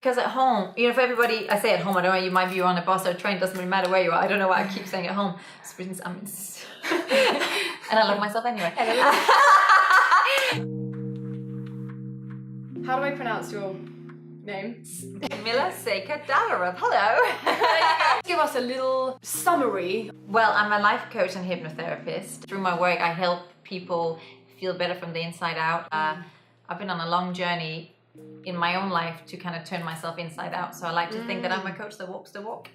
Because at home, you know, for everybody, I say at home, I don't know, you might be on a bus or a train, doesn't really matter where you are. I don't know why I keep saying at home. And I love myself anyway. How do I pronounce your name? Camilla Sacre-Dallerup. Hello. Give us a little summary. Well, I'm a life coach and hypnotherapist. Through my work, I help people feel better from the inside out. I've been on a long journey in my own life to kind of turn myself inside out. So I like to think that I'm a coach that walks the walk.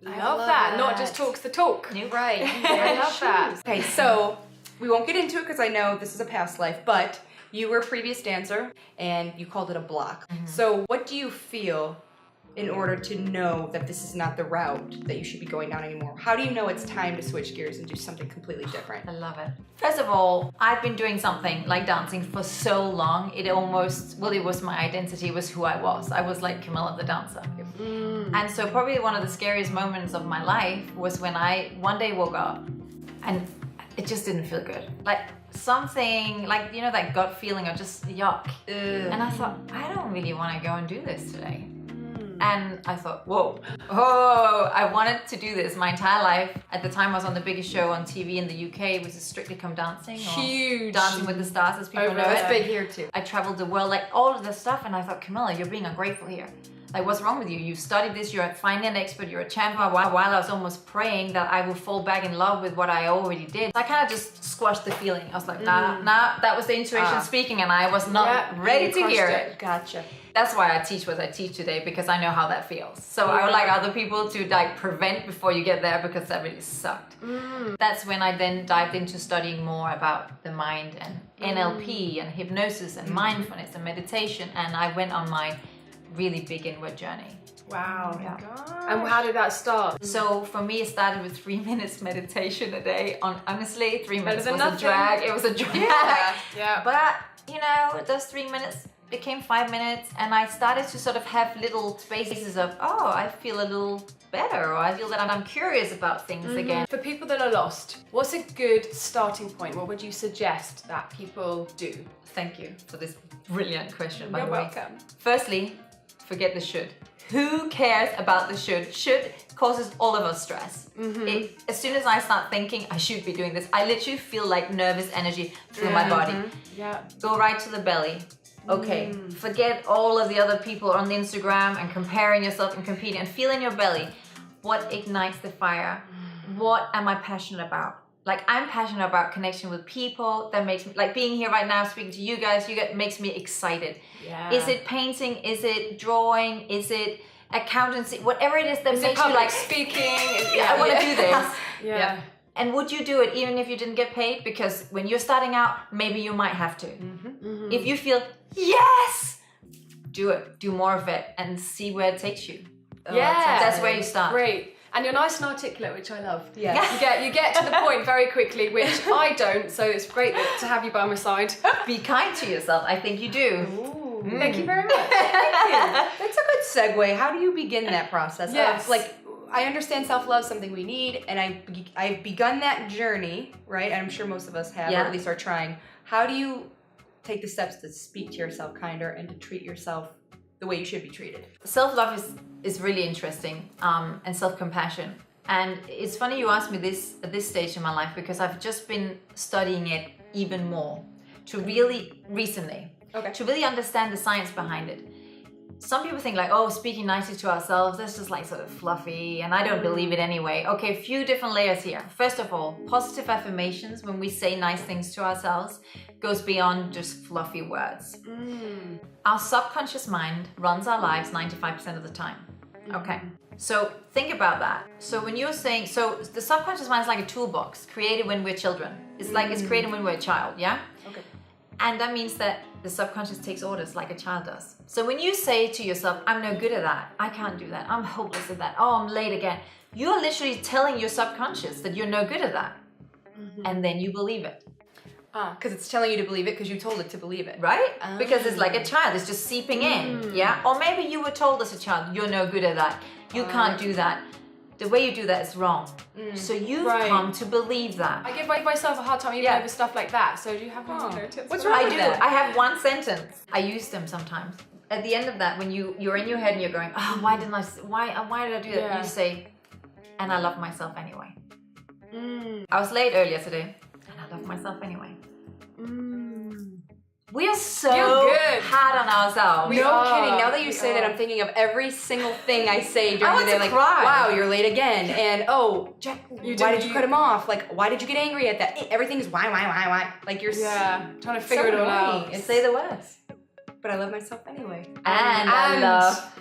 I love that. Not just talks the talk. Right. I love that. Okay, so we won't get into it because I know this is a past life, but you were a previous dancer and you called it a block. So what do you feel in order to know that this is not the route that you should be going down anymore? How do you know it's time to switch gears and do something completely different? I love it. First of all, I've been doing something like dancing for so long. It almost, well, it was my identity, it was who I was. I was like Camilla the dancer. And so probably one of the scariest moments of my life was when I one day woke up and it just didn't feel good. Like something, like, you know, that gut feeling of just yuck. And I thought, I don't really want to go and do this today. And I thought, whoa, I wanted to do this my entire life. At the time, I was on the biggest show on TV in the UK, which is Strictly Come Dancing. Huge. Dancing with the Stars, as people know it. That's big here too. I traveled the world, like all of this stuff, and I thought, Camilla, you're being ungrateful here. Like, what's wrong with you? You've studied this, you're finally an expert, you're a champion. While I was almost praying that I would fall back in love with what I already did. I kind of just squashed the feeling. I was like, nah, that was the intuition speaking, and I was not ready to hear it. Gotcha. That's why I teach what I teach today, because I know how that feels. So I would like other people to like prevent before you get there, because that really sucked. That's when I then dived into studying more about the mind and NLP and hypnosis and mindfulness and meditation. And I went on my really big inward journey. Wow. Yeah. And how did that start? So for me, it started with 3 minutes meditation a day. Honestly, 3 minutes was nothing. a drag. It was a drag. Yeah. But, you know, those 3 minutes became 5 minutes, and I started to sort of have little spaces of, oh, I feel a little better, or I feel that I'm curious about things again. For people that are lost, what's a good starting point? What would you suggest that people do? Thank you for this brilliant question, by You're the way. welcome. Firstly, forget the should. Who cares about the should? Should causes all of us stress. As soon as I start thinking I should be doing this, I literally feel like nervous energy through my body. Yeah. Go right to the belly. Okay, forget all of the other people on the Instagram and comparing yourself and competing, and feel in your belly what ignites the fire. What am I passionate about? Like, I'm passionate about connection with people. That makes me, like being here right now speaking to you guys, makes me excited. Yeah. Is it painting? Is it drawing? Is it accountancy? Whatever it is that Is it makes you public like, speaking? I want to do this. Yeah. And would you do it even if you didn't get paid? Because when you're starting out, maybe you might have to. If you feel, yes, do it. Do more of it and see where it takes you. That's where you start. Great. And you're nice and articulate, which I love. Yeah. You get to the point very quickly, which I don't, so it's great to have you by my side. Be kind to yourself. I think you do. Thank you very much. Thank you. That's a good segue. How do you begin that process? Yes. Like, I understand self-love is something we need, and I've begun that journey, right? And I'm sure most of us have, or at least are trying. How do you take the steps to speak to yourself kinder and to treat yourself the way you should be treated? Self-love is really interesting, and self-compassion. And it's funny you asked me this at this stage in my life, because I've just been studying it even more to really understand the science behind it. Some people think like, oh, speaking nicely to ourselves, that's just like sort of fluffy, and I don't believe it anyway. Okay, a few different layers here. First of all, positive affirmations, when we say nice things to ourselves, goes beyond just fluffy words. Our subconscious mind runs our lives 95% of the time. Okay, so think about that. So when you're saying, so the subconscious mind is like a toolbox created when we're children. It's like it's created when we're a child, yeah? Okay. And that means that the subconscious takes orders like a child does. So when you say to yourself, I'm no good at that, I can't do that, I'm hopeless at that, oh, I'm late again, you're literally telling your subconscious that you're no good at that. And then you believe it. Because it's telling you to believe it because you told it to believe it. Right? Because it's like a child, it's just seeping in, yeah? Or maybe you were told as a child, you're no good at that, you can't do that. The way you do that is wrong. So you've come to believe that. I give myself a hard time even over stuff like that. So do you have any tips? What's wrong with that? I have one sentence. I use them sometimes. at the end of that, when you're in your head and you're going, oh, why did I do that? Yeah. You say, and I love myself anyway. I was late earlier today, and I love myself anyway. We are so You're good. hard on ourselves. No kidding. Now that you say that, I'm thinking of every single thing I say during the day. Like, cry. wow, you're late again. And oh, Jack, You why did- did you cut him off? Like, why did you get angry at that? Everything's why? Like, you're Trying to so figure it all annoying. out. It's Say the words. but I love myself anyway. And I love.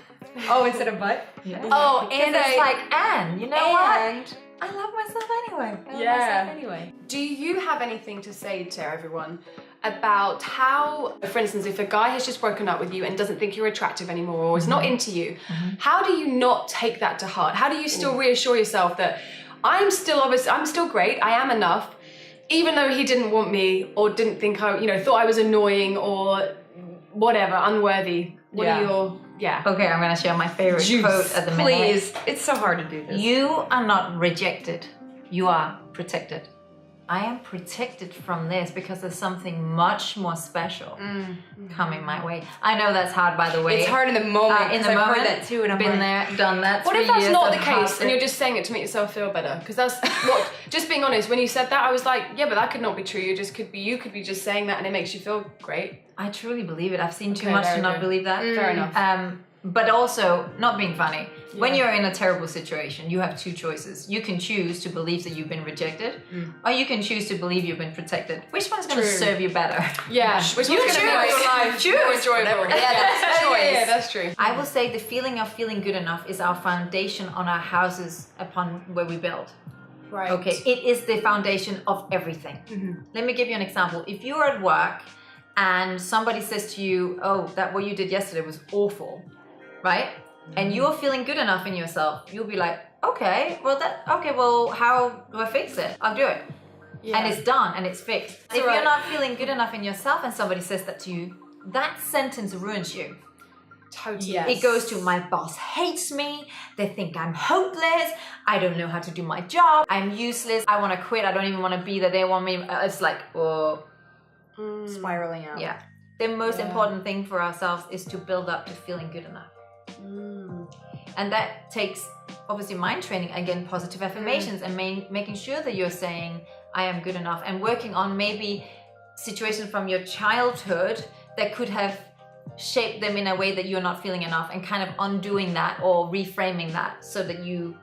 Oh, instead of but? Yeah. Oh, And it's like, and you know and what? I love myself anyway. I love Yeah. myself anyway. Do you have anything to say to everyone about how, for instance, if a guy has just broken up with you and doesn't think you're attractive anymore or is not into you, how do you not take that to heart? How do you still reassure yourself that I'm still great, I am enough, even though he didn't want me or didn't think thought I was annoying or whatever, unworthy? What are your, Okay, I'm gonna share my favorite quote at the minute. Please. It's so hard to do this. You are not rejected. You are protected. I am protected from this because there's something much more special coming my way. I know that's hard, by the way. It's hard in the moment. In 'cause the I've moment, heard that too, and I'm been like, there, done that. What if 3 that's years not of the case and heartbreak. you're just saying it to make yourself feel better? Because that's what, just being honest, when you said that, I was like, yeah, but that could not be true. You could be just saying that and it makes you feel great. I truly believe it. I've seen too Okay, much there to we not go. believe that. Fair enough. But also, not being funny, when Yeah. you're in a terrible situation, you have two choices. You can choose to believe that you've been rejected, or you can choose to believe you've been protected. Which one's going to True. serve you better? Yeah, which You one's going to make your life choose. more enjoyable? Yeah, that's a choice. Yeah, that's true. I will say the feeling of feeling good enough is our foundation on our houses upon where we build. Right. Okay, it is the foundation of everything. Let me give you an example. If you're at work and somebody says to you, oh, that what you did yesterday was awful, right? And you're feeling good enough in yourself, you'll be like, okay, well, how do I fix it? I'll do it. Yeah. And it's done and it's fixed. If right. you're not feeling good enough in yourself and somebody says that to you, that sentence ruins you. Totally. Yes. It goes to my boss hates me, they think I'm hopeless, I don't know how to do my job, I'm useless, I want to quit, I don't even want to be there, they want me. It's like, oh, spiraling out. yeah. The most important thing for ourselves is to build up to feeling good enough. And that takes obviously mind training, again, positive affirmations and making sure that you're saying, I am good enough, and working on maybe situations from your childhood that could have shaped them in a way that you're not feeling enough, and kind of undoing that or reframing that so that you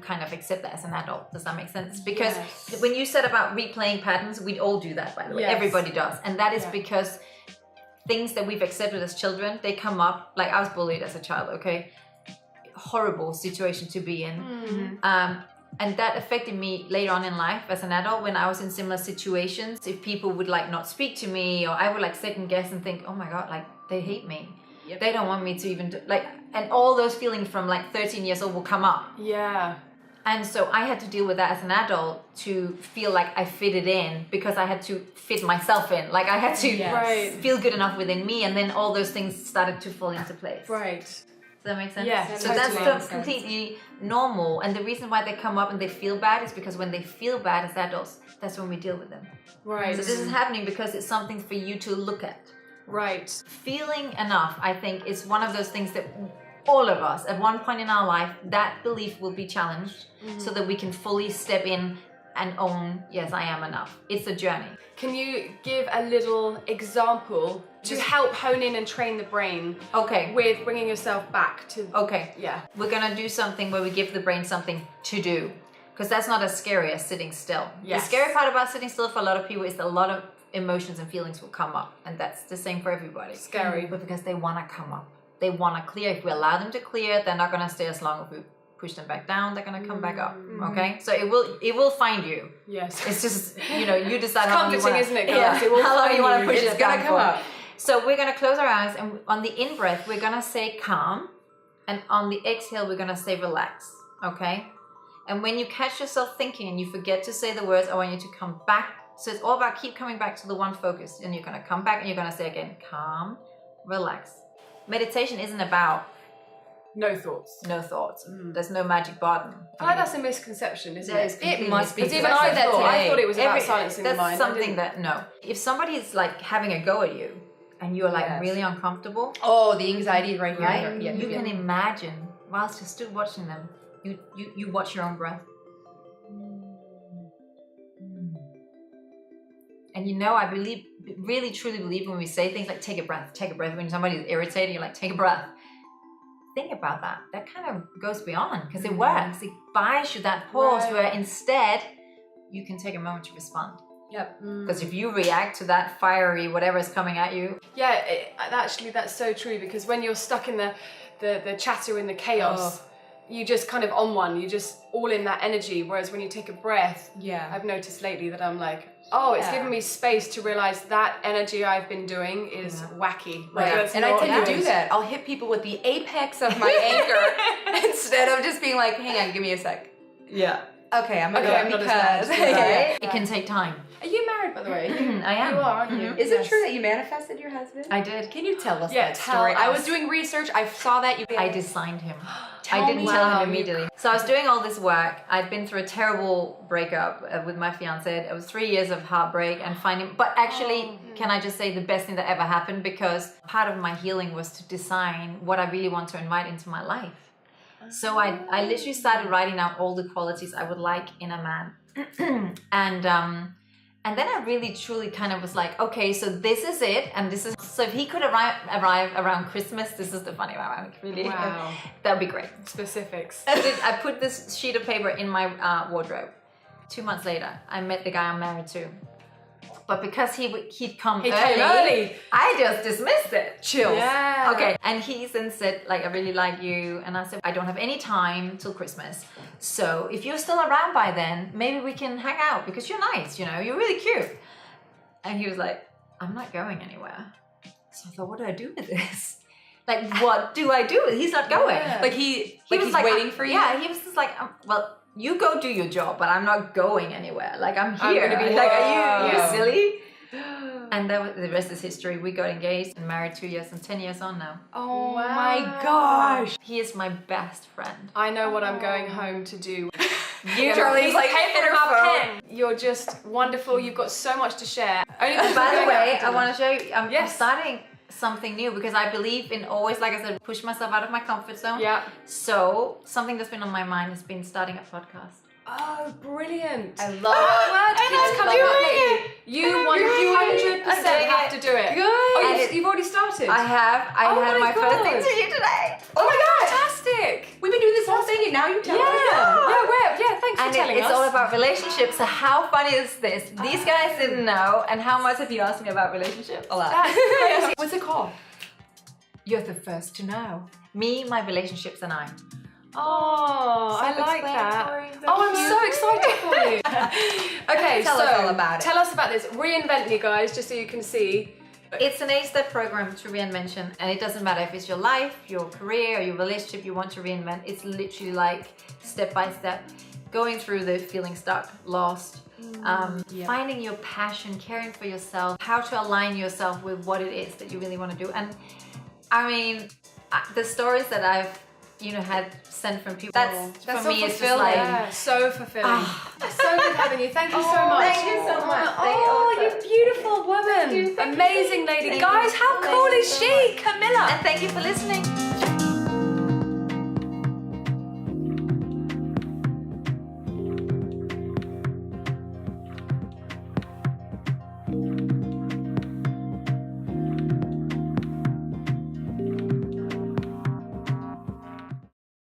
kind of accept that as an adult. Does that make sense? Because when you said about replaying patterns, we all do that, by the way. Yes. Everybody does. And that is because things that we've accepted as children, they come up. Like, I was bullied as a child, okay? Horrible situation to be in. And that affected me later on in life as an adult when I was in similar situations. If people would like not speak to me, or I would like second guess and think, oh my God, like they hate me. Yep. They don't want me to even do, like, and all those feelings from like 13 years old will come up. Yeah. And so I had to deal with that as an adult to feel like I fitted in, because I had to fit myself in. Like I had to Right. feel good enough within me, and then all those things started to fall into place. Right. Does that make sense? Yeah, So totally that's makes still sense. completely normal. And the reason why they come up and they feel bad is because when they feel bad as adults, that's when we deal with them. Right. So this is happening because it's something for you to look at. Right. Feeling enough, I think, is one of those things that all of us, at one point in our life, that belief will be challenged so that we can fully step in and own, yes, I am enough. It's a journey. Can you give a little example to help hone in and train the brain Okay. with bringing yourself back to... Okay. Yeah. We're going to do something where we give the brain something to do, because that's not as scary as sitting still. Yes. The scary part about sitting still for a lot of people is that a lot of emotions and feelings will come up, and that's the same for everybody. Scary. But because they want to come up. They want to clear. If we allow them to clear, they're not going to stay as long. If we push them back down, they're going to come back up. Okay? So it will find you. Yes. It's just, you decide how long you comforting, want isn't it, guys? Yeah, It will how long find you want you. to push It's it gonna down come for. up. So we're going to close our eyes, and on the in-breath, we're going to say calm. And on the exhale, we're going to say relax. Okay? And when you catch yourself thinking and you forget to say the words, I want you to come back. So it's all about keep coming back to the one focus. And you're going to come back and you're going to say again, calm, relax. Meditation isn't about No thoughts. no thoughts. There's no magic button. I like that's a misconception, isn't That it? is completely must be, Because even because I I said that thought, I today. thought it was about silencing the that's mind. something that, no. If somebody's like having a go at you and you're like Yes. really uncomfortable, Oh, the anxiety right here. right? Yeah, You can imagine whilst you're still watching them, you watch your own breath. And I really truly believe when we say things like take a breath. When somebody's irritated, you're like, take a breath. Think about that. That kind of goes beyond because it works. It buys you that pause Right. where instead you can take a moment to respond. Yep. Because if you react to that fiery whatever is coming at you, Yeah, actually, that's so true, because when you're stuck in the chatter and the chaos, you just kind of on one, you just all in that energy. Whereas when you take a breath, Yeah. I've noticed lately that I'm like, oh, it's given me space to realize that energy I've been doing is wacky. Like, Right. that's And I not tend to good. do that. I'll hit people with the apex of my anger instead of just being like, hang on, give me a sec. yeah, Okay, I'm Okay, okay, I'm not as mad. because right? It can take time. Are you married, by the way? I am. You are, aren't you? Is it true that you manifested your husband? I did. Can you tell us Yeah, that tell story? I us. was doing research. I saw that you. I designed him. Tell I didn't me. tell Wow, him you- immediately. So I was doing all this work. I'd been through a terrible breakup with my fiance. It was 3 years of heartbreak and finding. But actually, can I just say the best thing that ever happened? Because part of my healing was to design what I really want to invite into my life. So I literally started writing out all the qualities I would like in a man, and then I really truly kind of was like, okay, so this is it, and this is so if he could arrive around Christmas, this is the funny one, really. Wow. That would be great. Specifics. I put this sheet of paper in my wardrobe. 2 months later, I met the guy I'm married to. But because he'd come He early, came early. I just dismissed it. Chills. Yeah. Okay, and he then said, like, I really like you. And I said, I don't have any time till Christmas. So if you're still around by then, maybe we can hang out because you're nice, you're really cute. And he was like, I'm not going anywhere. So I thought, what do I do with this? Like, what do I do? He's not going. Yeah. Like he was he's like, waiting for you. Yeah, he was just like, well, you go do your job, but I'm not going anywhere. Like, I'm I'm here. gonna be Like, here. are you Yeah. silly? And that was, the rest is history. We got engaged and married 2 years and 10 years on now. Oh Wow. my gosh. He is my best friend. I know what I'm going home to do. Charlie's like, Hey, hit her my phone. pen. You're just wonderful. You've got so much to share. Only because By we're the going out way, for I dinner. want to show you, I'm Yes. starting something new because I believe in always, like I said, push myself out of my comfort zone. Yeah. So something that's been on my mind has been starting a podcast. Oh, brilliant. I love Word it. keeps I coming love up it. lately. You I'm 100% doing have it. to do it. Good. Oh, And you've already started? I had my my first God. interview today. Oh my god. Fantastic. We've been doing this whole thing and now you tell Yeah. us. Yeah, thanks And for telling it's us. all about relationships. So how funny is this? These guys didn't know. And how much have you asked me about relationships? A lot. That's crazy. What's it called? You're the first to know. Me, my relationships, and I. Oh, I like that. Self-explanatory, Oh, I'm so cute. excited for you. Okay, Tell so us all about it. tell us about this. Reinvent me, guys, just so you can see. It's an 8-step program to reinvention, and it doesn't matter if it's your life, your career, or your relationship you want to reinvent. It's literally like step by step, going through the feeling stuck, lost, finding your passion, caring for yourself, how to align yourself with what it is that you really want to do. And I mean, the stories that I've had sent from people. That's for so me. It's just fulfilling. like. Yeah, so fulfilling. So good having you. Thank you so much. Thank you so much. Thank you Oh, also. you beautiful woman. Thank you. Amazing lady. Thank Guys, you. how Thank cool you is so she? much. Camilla. And thank you for listening.